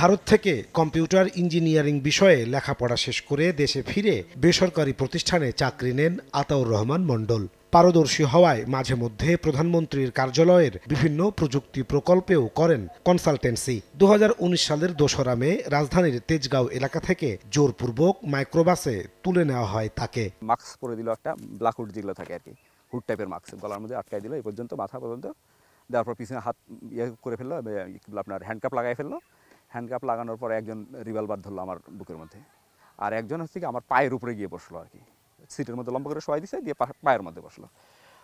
ভারত থেকে computer engineering বিষয়ে লেখাপড়া শেষ করে দেশে ফিরে বেসরকারি প্রতিষ্ঠানে চাকরি নেন আতাউর রহমান মণ্ডল। পারদর্শী হওয়ায় মাঝে মধ্যে প্রধানমন্ত্রীর কার্যালয়ের বিভিন্ন প্রযুক্তি প্রকল্পেও করেন কনসালটেন্সি। 2019 সালের 2রা মে রাজধানীর তেজগাঁও এলাকা থেকে জোরপূর্বক মাইক্রোবাসে তুলে নেওয়া হয় তাকে। মাস্ক পরে দিল, একটা ব্ল্যাক হুড যেগুলো থাকে আর কি, হুড টাইপের মাস্ক গলার মধ্যে আটকাই দিল এই পর্যন্ত, মাথা পর্যন্ত দেওয়ার পর পিছনে হাত করে ফেললো, আপনার হ্যান্ডকাপ লাগাই ফেললো। হ্যান্ডকাপ লাগানোর পর একজন রিভলভার ধরলো আমার বুকের মধ্যে, আর একজন হচ্ছে কি আমার পায়ের উপরে গিয়ে বসলো আর কি, সিটের মধ্যে লম্বা করে শোয়াই দিছে, দিয়ে পায়ের মধ্যে বসলো।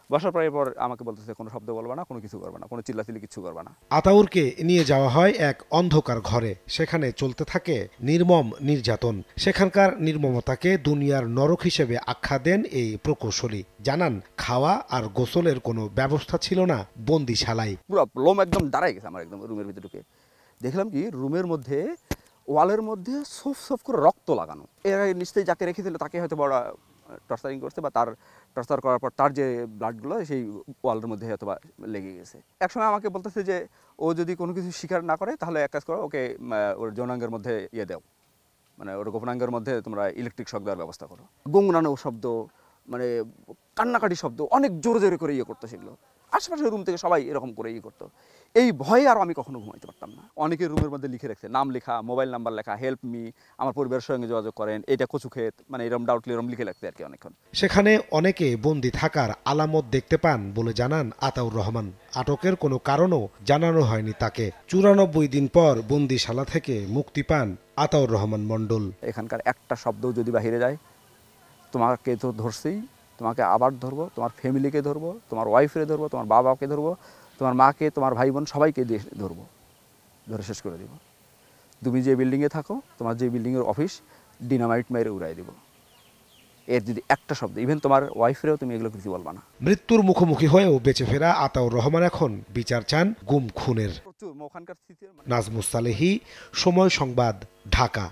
বসার পর এরপর আমাকে বলতেছে কোনো শব্দ বলবা না, কোনো কিছু করবে না, কোনো চিল্লাচিল্লি কিছু করবে না। আতাউরকে নিয়ে যাওয়া হয় এক অন্ধকার ঘরে। সেখানে চলতে থাকে নির্মম নির্যাতন। সেখানকার নির্মমতাকে দুনিয়ার নরক হিসেবে আখ্যা দেন এই প্রকৌশলী। জানান, খাওয়া আর গোসলের কোনো ব্যবস্থা ছিল না বন্দিশালায়। পুরো লোম একদম দাঁড়াই গেছে আমার, একদম রুমের ভিতরে ঢুকে দেখলাম কি রুমের মধ্যে ওয়ালের মধ্যে সফ সফ করে রক্ত লাগানো। এর আগে নিশ্চয়ই যাকে রেখেছিল তাকে হয়তো বড় টর্চারিং করছে, বা তার টর্চার করার পর তার যে ব্লাডগুলো সেই ওয়ালের মধ্যে হয়তো বা লেগে গেছে। একসময় আমাকে বলতেছে যে ও যদি কোনো কিছু স্বীকার না করে তাহলে এক কাজ করো, ওকে ওর যৌনাঙ্গের মধ্যে দাও, মানে ওর গোপনাঙ্গের মধ্যে তোমরা ইলেকট্রিক শক দেওয়ার ব্যবস্থা করো। গুনগুনানো শব্দ, মানে কান্নাকাটি শব্দ, অনেক জোরে জোরে করে করতো সেগুলো। আশেপাশের রুম থেকে সবাই এরকম করে করতো। এই ভয়ে আর আমি কখনো ঘুমাইতে পারতাম না। অনেকের রুমের মধ্যে লিখে রাখছে, নাম লেখা, মোবাইল নাম্বার লেখা, হেল্প মি, আমার পরিবারের সঙ্গে যোগাযোগ করেন, এটা কচু ক্ষেত, মানে এরকম ডাউটলি এরকম লিখে রাখতে আর কি অনেকক্ষণ। সেখানে অনেকে বন্দি থাকার আলামত দেখতে পান বলে জানান আতাউর রহমান। আটকের কোনো কারণও জানানো হয়নি তাকে। 94 দিন পর বন্দিশালা থেকে মুক্তি পান আতাউর রহমান মণ্ডল। এখানকার একটা শব্দও যদি বাহিরে যায়, তোমাকে তো ধরছেই, তোমাকে আবার ধরবো, তোমার ফ্যামিলিকে ধরবো, তোমার ওয়াইফরে ধরবো, তোমার বাবাকে ধরবো, তোমার মাকে, তোমার ভাই বোন সবাইকে ধরবো, ধরে শেষ করে দিব। তুমি যে বিল্ডিংয়ে থাকো, তোমার যে বিল্ডিংয়ের অফিস ডিনামাইট মেরে উড়াই দিব। এর যদি একটা শব্দ, ইভেন তোমার ওয়াইফরেও তুমি এগুলো কিছু বলবা না। মৃত্যুর মুখোমুখি হয়েও বেঁচে ফেরা আতাউর রহমান এখন বিচার চান গুম খুনের। নাজমুস সালেহী, সময় সংবাদ, ঢাকা।